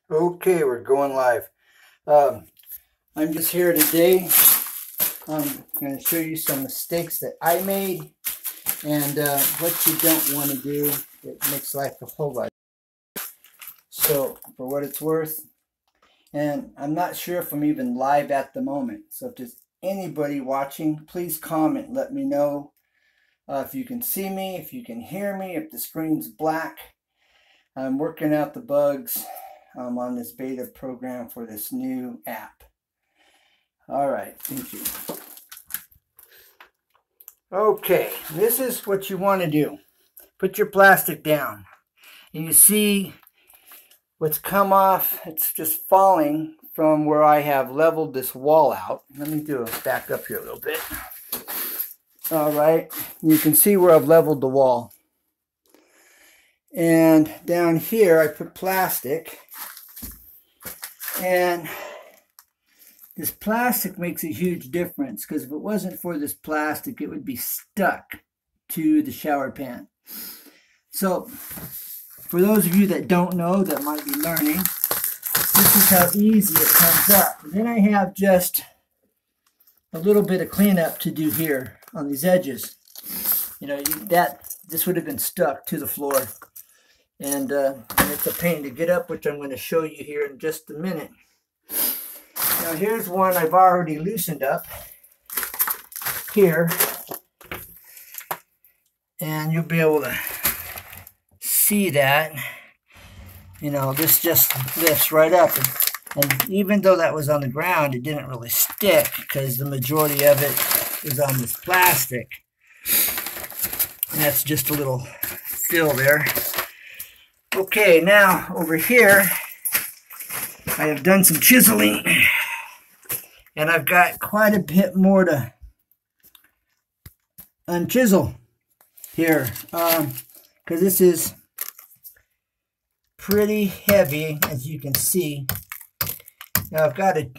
Okay, we're going live. I'm just here today. I'm going to show you some mistakes that I made and what you don't want to do. It makes life a whole lot. So, for what it's worth, and I'm not sure if I'm even live at the moment. So, if there's anybody watching, please comment. Let me know if you can see me, if you can hear me, if the screen's black. I'm working out the bugs on this beta program for this new app. All right, thank you. Okay, this is what you want to do. Put your plastic down. And you see what's come off. It's just falling from where I have leveled this wall out. Let me back up here a little bit. All right, you can see where I've leveled the wall. And down here I put plastic. And this plastic makes a huge difference, because if it wasn't for this plastic, it would be stuck to the shower pan. So, for those of you that don't know, that might be learning, this is how easy it comes up. And then I have just a little bit of cleanup to do here on these edges. You know, this would have been stuck to the floor. And it's a pain to get up, which I'm going to show you here in just a minute. Now here's one I've already loosened up here, and you'll be able to see that. You know, this just lifts right up, and even though that was on the ground, it didn't really stick because the majority of it is on this plastic. And that's just a little fill there. Okay, now over here I have done some chiseling, and I've got quite a bit more to unchisel here, because this is pretty heavy, as you can see. Now I've got a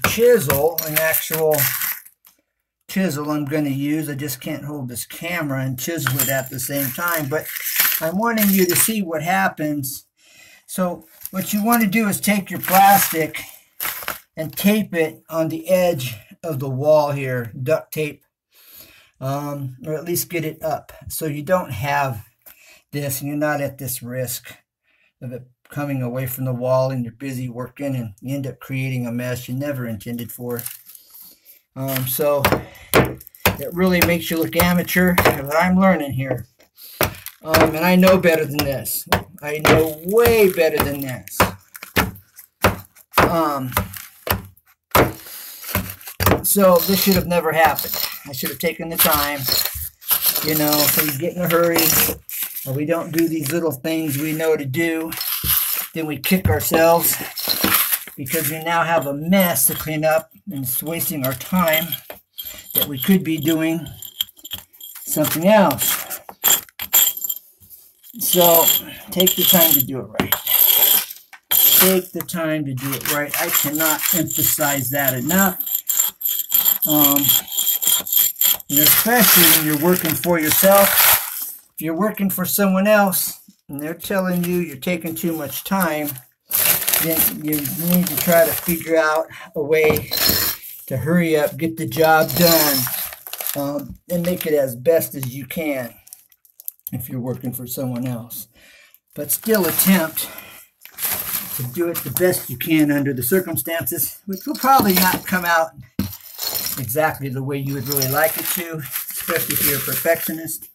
chisel, an actual chisel I'm going to use. I just can't hold this camera and chisel it at the same time, but I'm wanting you to see what happens. So what you want to do is take your plastic and tape it on the edge of the wall here, duct tape, or at least get it up so you don't have this and you're not at this risk of it coming away from the wall and you're busy working and you end up creating a mess you never intended for. So it really makes you look amateur, but I'm learning here. And I know better than this. I know way better than this. So this should have never happened. I should have taken the time, you know, so we get in a hurry, or we don't do these little things we know to do. Then we kick ourselves because we now have a mess to clean up, and it's wasting our time that we could be doing something else. So, take the time to do it right. Take the time to do it right. I cannot emphasize that enough. You know, especially when you're working for yourself. If you're working for someone else and they're telling you you're taking too much time, then you need to try to figure out a way to hurry up, get the job done, and make it as best as you can if you're working for someone else. But still attempt to do it the best you can under the circumstances, which will probably not come out exactly the way you would really like it to, especially if you're a perfectionist.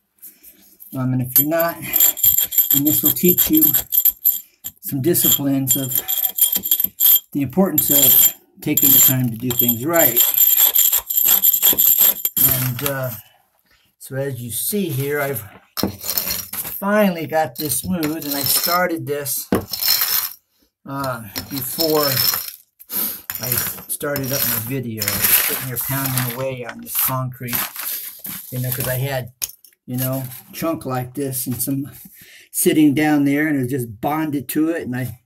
And if you're not, then this will teach you some disciplines of the importance of taking the time to do things right. And so as you see here, I've finally got this smooth, and I started this before I started up my video. I was sitting here pounding away on this concrete, you know, because I had, you know, chunk like this and some sitting down there, and it was just bonded to it, and I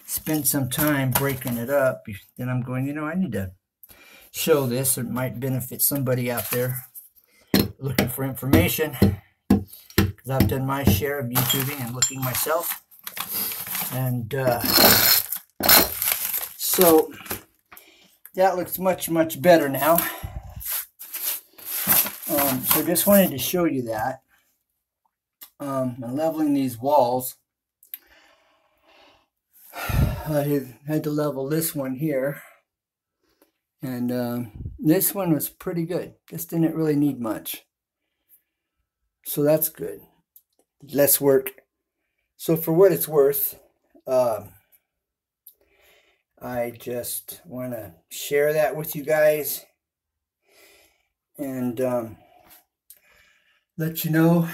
spent some time breaking it up. Then I'm going, you know, I need to show this. It might benefit somebody out there looking for information, because I've done my share of YouTubing and looking myself. And so that looks much, much better now. So just wanted to show you that. I'm leveling these walls. I had to level this one here. And this one was pretty good. Just didn't really need much. So that's good. Less work. So for what it's worth, I just want to share that with you guys. And let you know it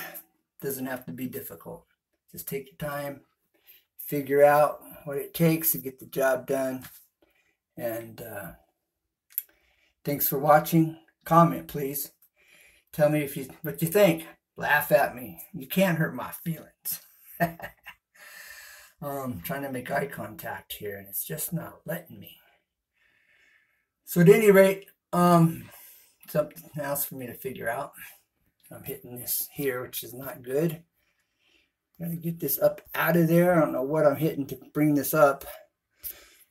doesn't have to be difficult. Just take your time, figure out what it takes to get the job done. And thanks for watching. Comment, please. Tell me what you think. Laugh at me. You can't hurt my feelings. I'm trying to make eye contact here, and it's just not letting me. So at any rate, something else for me to figure out. I'm hitting this here, which is not good. Gotta get this up out of there. I don't know what I'm hitting to bring this up,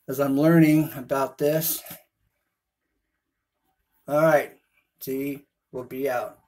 as I'm learning about this. All right, see, we'll be out.